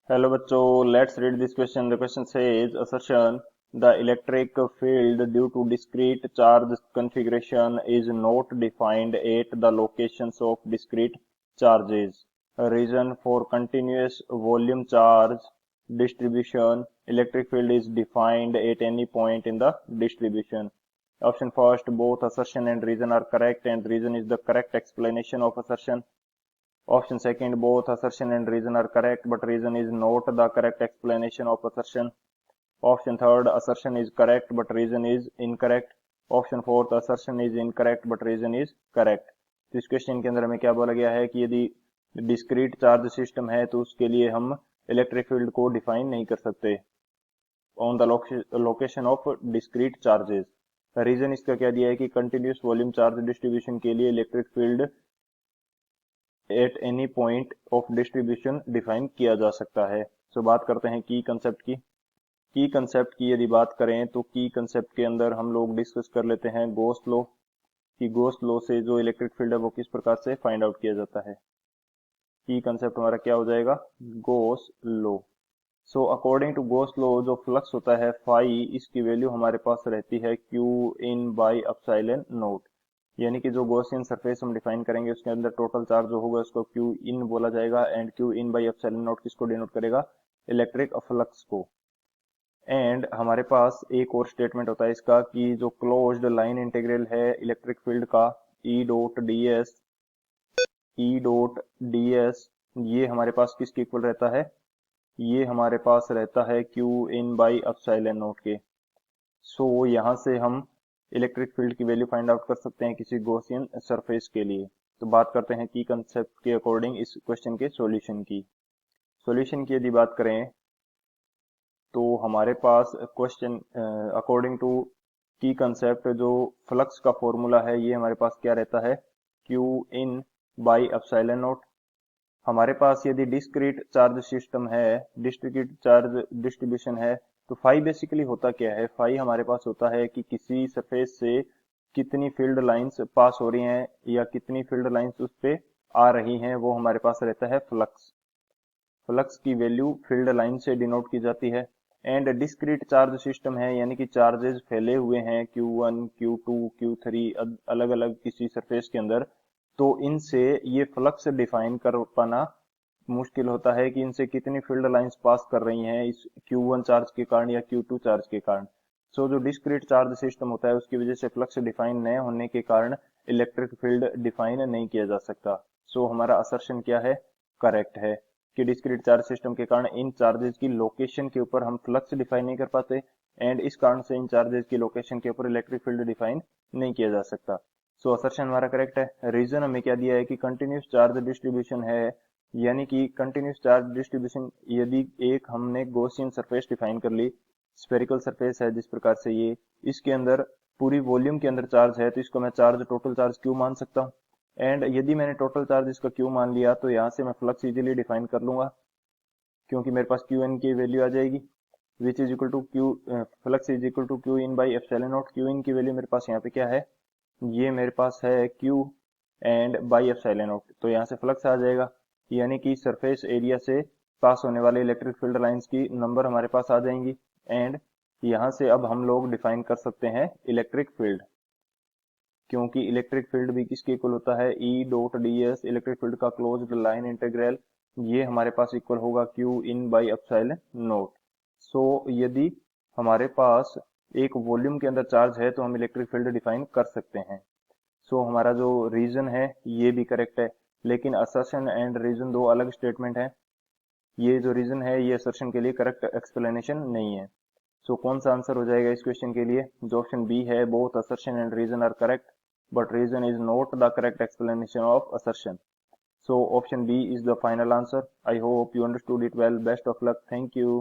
Hello बच्चों, let's read this question. The question says assertion the electric field due to discrete charge configuration is not defined at the locations of discrete charges. A reason for continuous volume charge distribution, electric field is defined at any point in the distribution. Option first, both assertion and reason are correct, and reason is the correct explanation of assertion. Option second, both assertion and reason are correct, but reason is not the correct explanation of assertion. Option third, assertion is correct, but reason is incorrect. Option fourth, assertion is incorrect, but reason is correct. तो इस question के अंदर हमें क्या बोला गया है कि यदि डिस्क्रीट चार्ज सिस्टम है तो उसके लिए हम इलेक्ट्रिक फील्ड को डिफाइन नहीं कर सकते on the location of discrete charges. Reason इसका क्या दिया है कि कंटिन्यूस वॉल्यूम चार्ज डिस्ट्रीब्यूशन के लिए electric field at any point of distribution define किया जा सकता है. सो बात करते हैं की कंसेप्ट की. की कंसेप्ट की यदि बात करें तो की कंसेप्ट के अंदर हम लोग डिस्कस कर लेते हैं गोस लॉ. कि गोस लॉ से जो इलेक्ट्रिक फील्ड है वो किस प्रकार से फाइंड आउट किया जाता है. की कंसेप्ट हमारा क्या हो जाएगा, Gauss law. So according to Gauss law जो फ्लक्स होता है फाई, इसकी वैल्यू हमारे पास रहती है Q in by epsilon naught. यानी कि जो गॉसियन सरफेस हम डिफाइन करेंगे उसके अंदर टोटल चार्ज जो होगा उसको क्यू इन बोला जाएगा, and Q in by epsilon not किसको डिनोट करेगा, इलेक्ट्रिक फ्लक्स को. एंड हमारे पास एक और स्टेटमेंट होता है इसका कि जो क्लोज्ड लाइन इंटीग्रल है इलेक्ट्रिक फील्ड का, ई डॉट डी एस ये हमारे पास किसके इक्वल रहता है, ये हमारे पास रहता है Q in by epsilon not के. सो यहाँ से हम इलेक्ट्रिक फील्ड की वैल्यू फाइंड आउट कर सकते हैं किसी गॉसियन सरफेस के लिए. तो बात करते हैं की कंसेप्ट के अकॉर्डिंग इस क्वेश्चन के सॉल्यूशन की. सॉल्यूशन की यदि बात करें तो हमारे पास क्वेश्चन अकॉर्डिंग टू की कंसेप्ट जो फ्लक्स का फॉर्मूला है ये हमारे पास क्या रहता है, Q in by epsilon not. हमारे पास यदि डिस्क्रीट चार्ज सिस्टम है, डिस्क्रीट चार्ज डिस्ट्रीब्यूशन है, तो फाई बेसिकली होता क्या है, फाई हमारे पास होता है कि किसी सरफेस से कितनी फील्ड लाइंस पास हो रही हैं या कितनी फील्ड लाइंस उस पे आ रही हैं, वो हमारे पास रहता है फ्लक्स. फ्लक्स की वैल्यू फील्ड लाइन से डिनोट की जाती है. एंड डिस्क्रीट चार्ज सिस्टम है यानी कि चार्जेस फैले हुए हैं Q1 Q2 Q3 अलग अलग किसी सरफेस के अंदर, तो इनसे ये फ्लक्स डिफाइन कर पाना मुश्किल होता है कि इनसे कितनी फील्ड लाइंस पास कर रही हैं इस Q1 चार्ज के कारण या Q2 चार्ज के कारण. सो जो डिस्क्रीट चार्ज सिस्टम होता है उसकी वजह से फ्लक्स डिफाइन न होने के कारण इलेक्ट्रिक फील्ड डिफाइन नहीं किया जा सकता. सो हमारा असर्शन क्या है, करेक्ट है कि डिस्क्रीट चार्ज सिस्टम के कारण इन चार्जेस की लोकेशन के ऊपर हम फ्लक्स डिफाइन नहीं कर पाते, एंड इस कारण से इन चार्जेस की लोकेशन के ऊपर इलेक्ट्रिक फील्ड डिफाइन नहीं किया जा सकता. सो असर्शन हमारा करेक्ट है. रीजन हमें क्या दिया है कि कंटिन्यूस चार्ज डिस्ट्रीब्यूशन है, यानी कि कंटिन्यूस चार्ज डिस्ट्रीब्यूशन यदि एक हमने गॉसियन सरफेस डिफाइन कर ली, स्फेरिकल सरफेस है जिस प्रकार से ये, इसके अंदर पूरी वॉल्यूम के अंदर चार्ज है तो इसको मैं चार्ज टोटल चार्ज क्यू मान सकता हूँ. एंड यदि मैंने टोटल चार्ज इसका क्यू मान लिया तो यहाँ से मैं फ्लक्स इजीली डिफाइन कर लूंगा क्योंकि मेरे पास क्यू एन की वैल्यू आ जाएगी which is equal to Q, flux is equal to Q in by epsilon naught. Q in की वैल्यू मेरे पास यहाँ पे क्या है, ये मेरे पास है Q and by epsilon not, तो यहाँ से फ्लक्स आ जाएगा यानी कि सरफेस एरिया से पास होने वाले इलेक्ट्रिक फील्ड लाइंस की नंबर हमारे पास आ जाएंगी. एंड यहाँ से अब हम लोग डिफाइन कर सकते हैं इलेक्ट्रिक फील्ड, क्योंकि इलेक्ट्रिक फील्ड भी किसके इक्वल होता है, E dot D S electric field का क्लोज्ड लाइन इंटीग्रल, ये हमारे पास इक्वल होगा Q in by epsilon naught. So यदि हमारे पास एक वॉल्यूम के अंदर चार्ज है तो हम इलेक्ट्रिक फील्ड डिफाइन कर सकते हैं. सो हमारा जो रीजन है ये भी करेक्ट है, लेकिन असर्शन एंड रीजन दो अलग स्टेटमेंट है. ये जो रीजन है ये असर्शन के लिए करेक्ट एक्सप्लेनेशन नहीं है. सो कौन सा आंसर हो जाएगा इस क्वेश्चन के लिए, जो ऑप्शन बी है, both assertion and reason are correct but reason is not the correct explanation of assertion. So option B is the final answer. I hope you understood it well. Best of luck. Thank you.